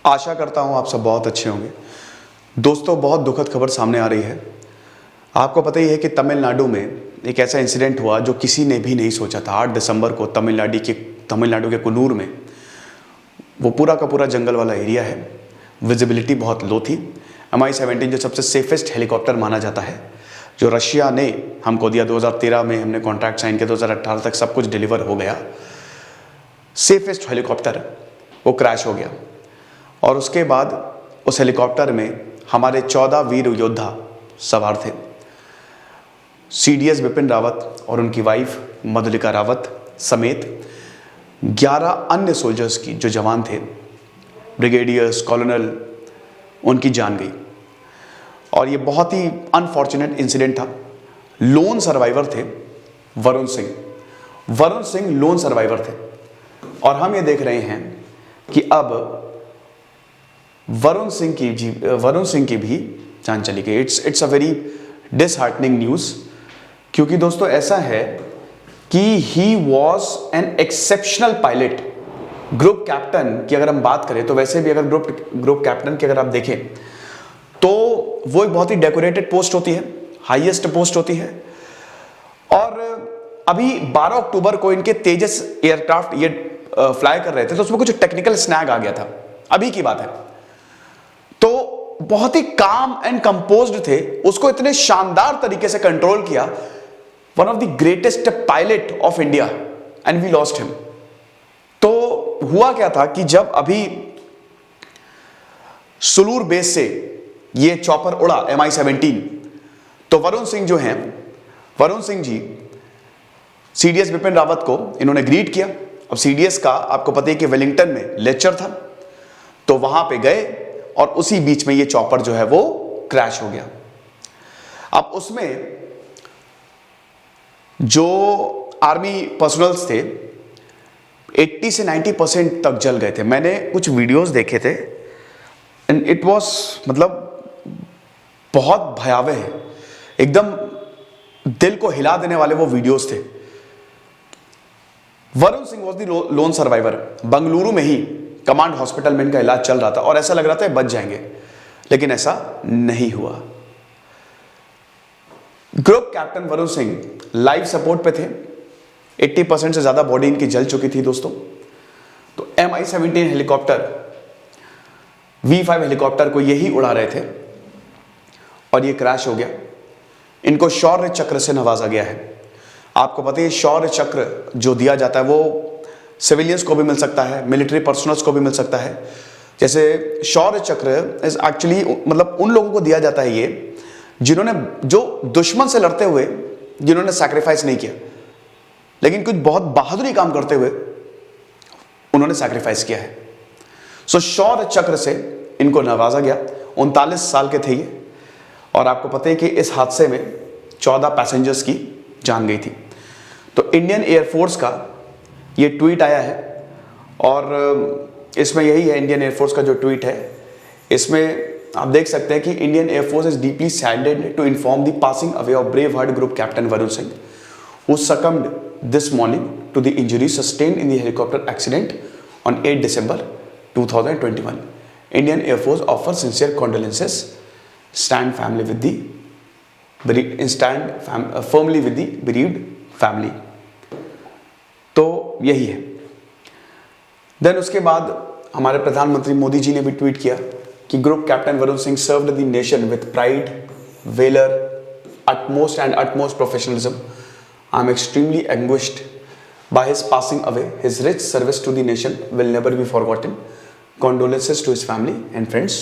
आशा करता हूँ आप सब बहुत अच्छे होंगे। दोस्तों, बहुत दुखद खबर सामने आ रही है। आपको पता ही है कि तमिलनाडु में एक ऐसा इंसिडेंट हुआ जो किसी ने भी नहीं सोचा था। 8 दिसंबर को तमिलनाडु के कुन्नूर में, वो पूरा का पूरा जंगल वाला एरिया है, विजिबिलिटी बहुत लो थी। Mi-17 जो सबसे सेफेस्ट हेलीकॉप्टर माना जाता है, जो रशिया ने हमको दिया, 2013 में हमने कॉन्ट्रैक्ट साइन किया, 2018 तक सब कुछ डिलीवर हो गया। सेफेस्ट हेलीकॉप्टर वो क्रैश हो गया और उसके बाद उस हेलीकॉप्टर में हमारे 14 वीर योद्धा सवार थे। CDS बिपिन रावत और उनकी वाइफ मधुलिका रावत समेत 11 अन्य सोल्जर्स की, जो जवान थे, ब्रिगेडियर्स, कॉलोनल, उनकी जान गई। और ये बहुत ही अनफॉर्चुनेट इंसिडेंट था। लोन सर्वाइवर थे वरुण सिंह लोन सर्वाइवर थे। और हम ये देख रहे हैं कि अब वरुण सिंह की भी जान चली गई। It's a very disheartening news, क्योंकि दोस्तों ऐसा है कि he was an exceptional pilot. Group captain की अगर हम बात करें तो वैसे भी अगर ग्रुप कैप्टन की अगर आप देखें तो वो एक बहुत ही डेकोरेटेड पोस्ट होती है, हाईएस्ट पोस्ट होती है। और अभी 12 अक्टूबर को इनके तेजस एयरक्राफ्ट ये फ्लाई कर रहे थे, तो उसमें कुछ टेक्निकल स्नैग आ गया था, अभी की बात है। तो बहुत ही काम एंड कंपोज्ड थे, उसको इतने शानदार तरीके से कंट्रोल किया। One of the greatest pilot of India, and we lost him. तो हुआ क्या था कि जब अभी सुलूर बेस से ये चॉपर उड़ा Mi-17, तो वरुण सिंह जी CDS बिपिन रावत को इन्होंने ग्रीट किया। अब CDS का आपको पता है कि वेलिंगटन में लेक्चर था, तो वहां पे गए और उसी बीच में ये चॉपर जो है वो क्रैश हो गया। अब उसमें जो आर्मी पर्सनल्स थे 80 से 90% तक जल गए थे। मैंने कुछ वीडियोस देखे थे एंड इट वाज मतलब बहुत भयावह है, एकदम दिल को हिला देने वाले वो वीडियोस थे। Varun Singh was the lone survivor. Bengaluru में ही कमांड हॉस्पिटल में इनका इलाज चल रहा था और ऐसा लग रहा था बच जाएंगे, लेकिन ऐसा नहीं हुआ। Group captain Varun Singh life support पे थे। 80% से ज्यादा बॉडी इनकी जल चुकी थी दोस्तों। तो Mi-17 हेलीकॉप्टर, V5 हेलीकॉप्टर को यही उड़ा रहे थे और ये क्रैश हो गया। इनको शौर्य चक्र से नवाजा गया है। आपको पता है शौर्य चक्र जो दिया जाता है वो सिविलियंस को भी मिल सकता है, मिलिट्री पर्सनल्स को भी मिल सकता है। जैसे शौर्य चक्र इज एक्चुअली मतलब उन लोगों को दिया जाता है ये जिन्होंने, जो दुश्मन से लड़ते हुए जिन्होंने सैक्रिफाइस नहीं किया, लेकिन कुछ बहुत बहादुरी काम करते हुए उन्होंने सैक्रिफाइस किया है। सो शौर्य चक्र से इनको नवाजा गया। 39 साल के थे ये। और आपको पता है कि इस हादसे में 14 पैसेंजर्स की जान गई थी। तो इंडियन एयरफोर्स का ये ट्वीट आया है और इसमें यही है, इंडियन एयरफोर्स का जो ट्वीट है, इसमें आप देख सकते हैं कि Indian Air Force is deeply saddened to inform the passing away of brave heart group captain Varun Singh, who succumbed this morning to the injuries sustained in the helicopter accident on 8 December 2021. Indian Air Force offers sincere condolences. Stand firmly with the bereaved family. तो यही है। Then उसके बाद हमारे प्रधानमंत्री मोदी जी ने भी tweet किया कि group captain Varun Singh served the nation with pride, valour, utmost professionalism. I am extremely anguished by his passing away. His rich service to the nation will never be forgotten. Condolences to his family and friends.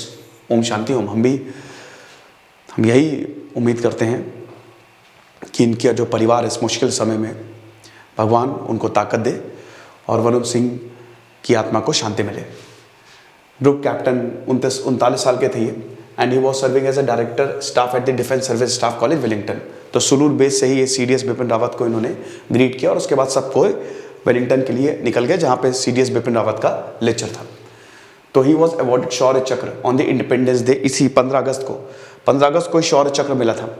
Om Shanti Om. हम यही उम्मीद करते हैं कि इनका जो परिवार इस मुश्किल समय में, भगवान उनको ताकत दे और वरुण सिंह की आत्मा को शांति मिले। ग्रुप कैप्टन 39 साल के थे ये, and he was serving as a director staff at the defence service staff college Wellington. तो सुलूर बेस से ही ये CDS बिपिन रावत को इन्होंने ग्रीट किया और उसके बाद सबको वेलिंगटन के लिए निकल गए, जहाँ पे CDS बिपिन रावत का लेक्चर था। तो ही वॉज अवॉर्डेड शौर्य चक्र ऑन द इंडिपेंडेंस डे। इसी 15 अगस्त को शौर्य चक्र मिला था।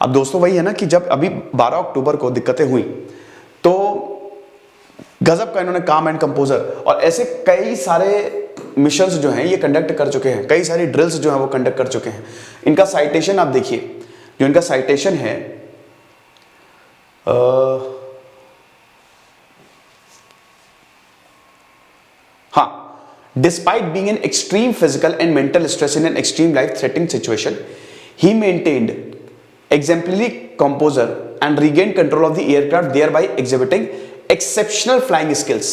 अब दोस्तों वही है ना कि जब अभी 12 अक्टूबर को दिक्कतें हुई तो गजब का इन्होंने काम एंड कंपोजर और ऐसे कई सारे मिशंस जो हैं ये कंडक्ट कर चुके हैं, कई सारी ड्रिल्स जो हैं वो कंडक्ट कर चुके हैं। इनका साइटेशन आप देखिए, जो इनका साइटेशन है हाँ, despite being in extreme physical and mental stress in an extreme life threatening situation, he maintained exemplary composure and regained control of the aircraft, thereby exhibiting exceptional flying skills.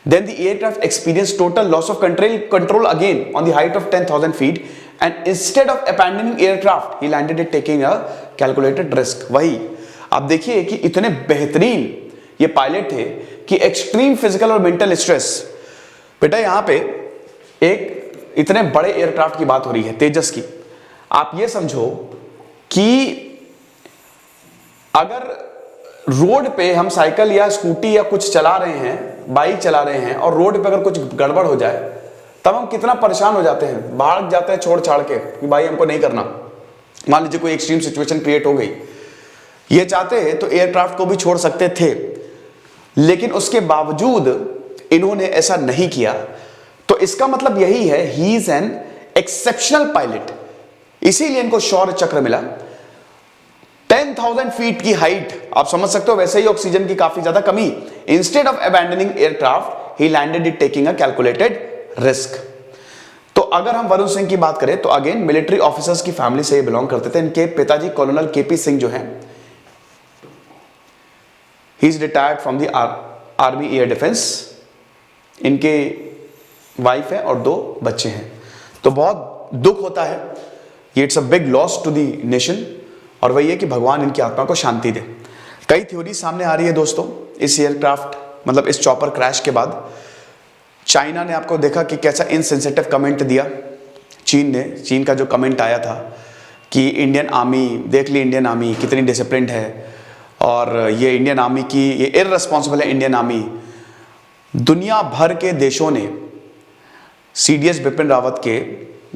Then the aircraft experienced total loss of control again on the height of 10,000 feet, and instead of abandoning aircraft, he landed it taking a calculated risk. वही आप देखिए कि इतने बेहतरीन ये pilot थे कि extreme physical और मेंटल स्ट्रेस, बेटा यहाँ पे एक इतने बड़े एयरक्राफ्ट की बात हो रही है, तेजस की। आप ये समझो कि अगर रोड पे हम साइकिल या स्कूटी या कुछ चला रहे हैं, बाइक चला रहे हैं, और रोड पे अगर कुछ गड़बड़ हो जाए तब हम कितना परेशान हो जाते हैं, भाग जाते हैं छोड़ छाड़ के कि भाई हमको नहीं करना। मान लीजिए कोई एक्सट्रीम सिचुएशन क्रिएट हो गई, ये चाहते तो एयरक्राफ्ट को भी छोड़ सकते थे, लेकिन उसके बावजूद इन्होंने ऐसा नहीं किया। तो इसका मतलब यही है, he is an exceptional pilot, इसीलिए इनको शौर्य चक्र मिला। 10,000 फीट की हाइट, आप समझ सकते हो, वैसे ही ऑक्सीजन की काफी ज्यादा कमी। Instead of abandoning aircraft he landed it taking a calculated risk. तो अगर हम वरुण सिंह की बात करें तो अगेन मिलिट्री ऑफिसर्स की फैमिली से बिलोंग करते थे। इनके पिताजी कॉलोनल केपी सिंह जो हैं, he is retired from the army air defence. इनके वाइफ है और 2 बच्चे हैं। तो बहुत दुख होता है, ये it's a big loss to the nation, और वही है कि भगवान इनकी आत्मा को शांति दे। कई थ्योरी सामने आ रही है दोस्तों इस एयरक्राफ्ट, मतलब इस चॉपर क्रैश के बाद। चाइना ने आपको देखा कि कैसा इनसेंसिटिव कमेंट दिया, चीन का जो कमेंट आया था कि इंडियन आर्मी, देख ली इंडियन आर्मी कितनी डिसिप्लिन्ड है, और ये इंडियन आर्मी की ये इररिस्पॉन्सिबल है इंडियन आर्मी। दुनिया भर के देशों ने CDS बिपिन रावत के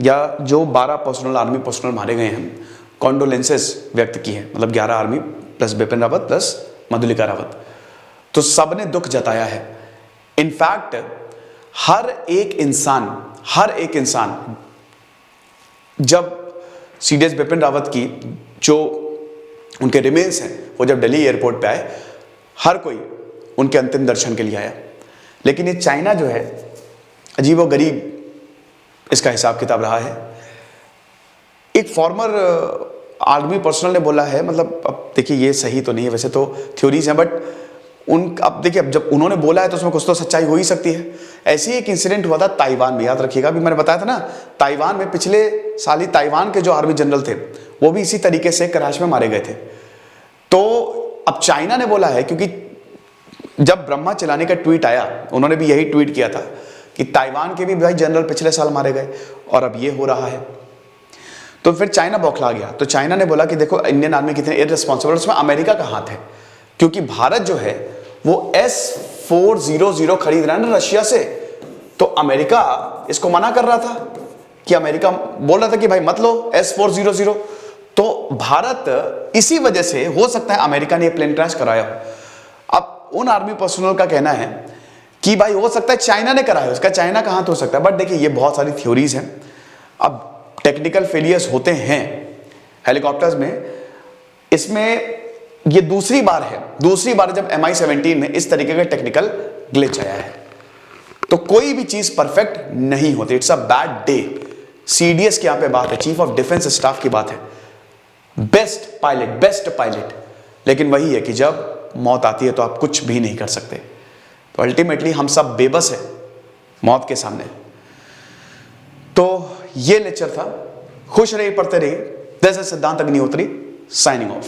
या जो 12 पर्सनल आर्मी पर्सनल मारे गए हैं, कॉन्डोलेंसेस व्यक्त की है, मतलब 11 army plus Bipin Rawat plus Madhulika Rawat. तो सबने दुख जताया है। इनफैक्ट हर एक इंसान जब CDS बिपिन रावत की जो उनके रिमेन्स हैं वो जब दिल्ली एयरपोर्ट पे आए, हर कोई उनके अंतिम दर्शन के लिए आया। लेकिन ये चाइना जो है अजीबोगरीब इसका हिसाब किताब रहा है। एक फॉर्मर आर्मी पर्सनल ने बोला है, मतलब अब देखिए ये सही तो नहीं है, वैसे तो थ्योरीज हैं, बट अब देखिए अब जब उन्होंने बोला है तो उसमें कुछ तो सच्चाई हो ही सकती है। ऐसे ही एक इंसिडेंट हुआ था ताइवान में, याद रखिएगा, अभी मैंने बताया था ना, ताइवान में पिछले साल ही ताइवान के जो आर्मी जनरल थे वो भी इसी तरीके से क्रैश में मारे गए थे। तो अब चाइना ने बोला है, क्योंकि जब ब्रह्मा चलाने का ट्वीट आया उन्होंने भी यही ट्वीट किया था कि ताइवान के भी भाई जनरल पिछले साल मारे गए, और अब ये हो रहा है। तो फिर चाइना बौखला गया। तो चाइना ने बोला कि देखो इंडियन आर्मी कितने इररिस्पॉन्सिबल, उसमें अमेरिका का हाथ है, क्योंकि भारत जो है वो S-400 खरीद रहा है ना रशिया से। तो अमेरिका इसको मना कर रहा था कि अमेरिका बोल रहा था कि भाई मत लो S-400। तो भारत इसी वजह से, हो सकता है अमेरिका ने ये प्लेन क्रैश कराया हो। अब उन आर्मी पर्सनल का कहना है कि भाई हो सकता है चाइना ने कराया, उसका चाइना का हाथ हो सकता है। बट देखिए ये बहुत सारी थ्योरीज हैं। अब टेक्निकल फेलियर्स होते हैं हेलीकॉप्टर्स में, इसमें ये दूसरी बार जब MI-17 में इस तरीके का टेक्निकल ग्लिच आया है। तो कोई भी चीज परफेक्ट नहीं होती, it's a bad day. CDS की यहां पे बात है, चीफ ऑफ डिफेंस स्टाफ की बात है, बेस्ट पायलट। लेकिन वही है कि जब मौत आती है तो आप कुछ भी नहीं कर सकते। तो अल्टीमेटली हम सब बेबस है मौत के सामने। तो ये लेक्चर था, खुश रहिए, पढ़ते रहिए। दिस इज सिद्धांत अग्निहोत्री साइनिंग ऑफ।